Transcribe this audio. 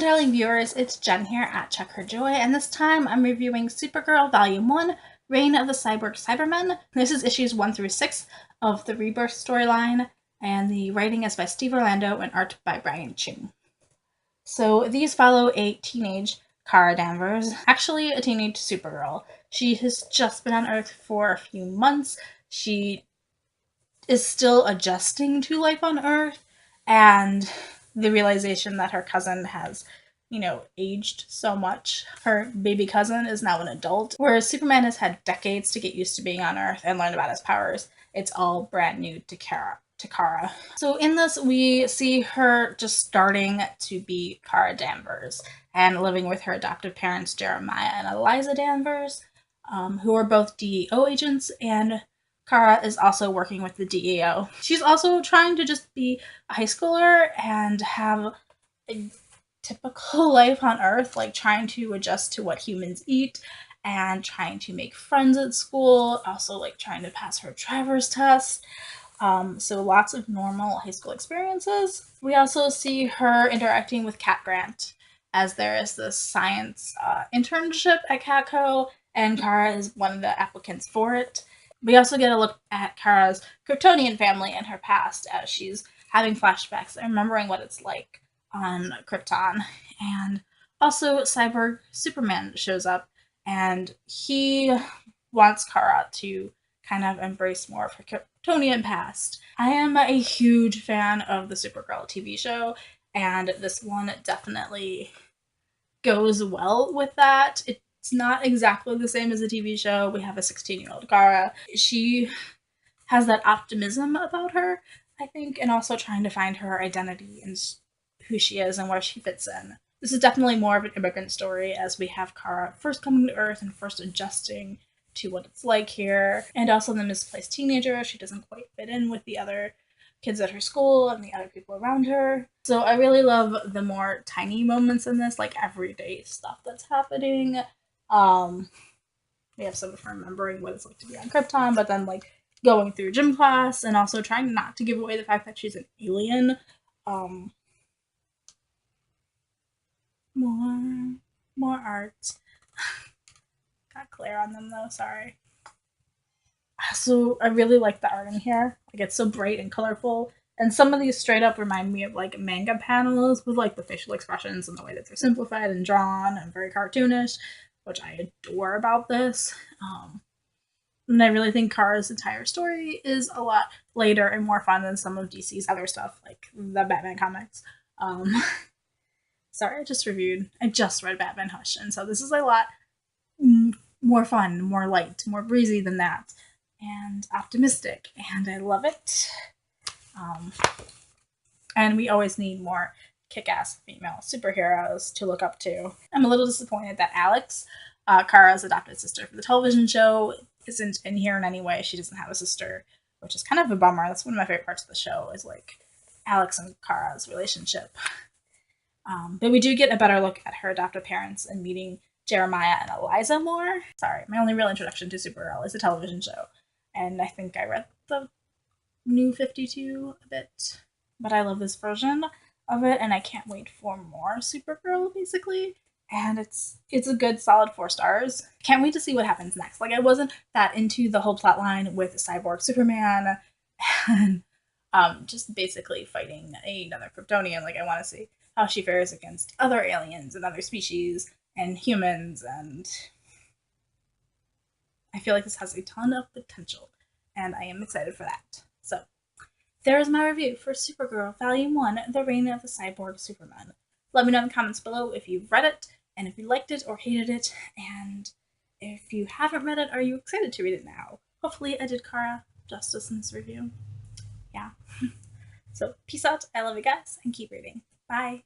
darling viewers, it's Jen here at Check Her Joy, and this time I'm reviewing Supergirl Volume 1, Reign of the Cyborg Supermen. This is issues 1 through 6 of the Rebirth storyline, and the writing is by Steve Orlando and art by Brian Ching. So these follow a teenage Kara Danvers, actually a teenage Supergirl. She has just been on Earth for a few months. She is still adjusting to life on Earth, and the realization that her cousin has, aged so much. Her baby cousin is now an adult, whereas Superman has had decades to get used to being on Earth and learn about his powers. It's all brand new to Kara. So in this, we see her just starting to be Kara Danvers and living with her adoptive parents, Jeremiah and Eliza Danvers, who are both DEO agents, and Kara is also working with the DEO. She's also trying to just be a high schooler and have a typical life on Earth, like trying to adjust to what humans eat and trying to make friends at school, also like trying to pass her driver's test. So lots of normal high school experiences. We also see her interacting with Cat Grant, as there is this science internship at Catco, and Kara is one of the applicants for it. We also get a look at Kara's Kryptonian family and her past as she's having flashbacks and remembering what it's like on Krypton. And also Cyborg Superman shows up, and he wants Kara to kind of embrace more of her Catonian past. I am a huge fan of the Supergirl TV show, and this one definitely goes well with that. It's not exactly the same as the TV show. We have a 16-year-old Kara. She has that optimism about her, I think, and also trying to find her identity and who she is and where she fits in. This is definitely more of an immigrant story, as we have Kara first coming to Earth and first adjusting to what it's like here, and also the misplaced teenager. She doesn't quite fit in with the other kids at her school and the other people around her. So I really love the more tiny moments in this, like everyday stuff that's happening. We have some of her remembering what it's like to be on Krypton, but then like going through gym class and also trying not to give away the fact that she's an alien. More art. Got glare on them though, sorry. So I really like the art in here. Like, it's so bright and colorful. And some of these straight up remind me of like manga panels with like the facial expressions and the way that they're simplified and drawn and very cartoonish, which I adore about this. And I really think Kara's entire story is a lot later and more fun than some of DC's other stuff, like the Batman comics. Sorry, I just read Batman Hush, and so this is a lot more fun, more light, more breezy than that, and optimistic, and I love it. And we always need more kick-ass female superheroes to look up to. I'm a little disappointed that Alex, Kara's adopted sister for the television show, isn't in here in any way. She doesn't have a sister, which is kind of a bummer. That's one of my favorite parts of the show, is like Alex and Kara's relationship. But we do get a better look at her adoptive parents and meeting Jeremiah and Eliza more. Sorry, my only real introduction to Supergirl is a television show, and I think I read the New 52 a bit, but I love this version of it, and I can't wait for more Supergirl, basically. And it's a good solid 4 stars. Can't wait to see what happens next. Like, I wasn't that into the whole plot line with Cyborg Superman and just basically fighting another Kryptonian. Like, I want to see how she fares against other aliens and other species and humans, and I feel like this has a ton of potential, and I am excited for that. So, there is my review for Supergirl Volume 1, The Reign of the Cyborg Supermen. Let me know in the comments below if you've read it, and if you liked it or hated it, and if you haven't read it, are you excited to read it now? Hopefully I did Kara justice in this review. Yeah. So, peace out, I love you guys, and keep reading. Bye!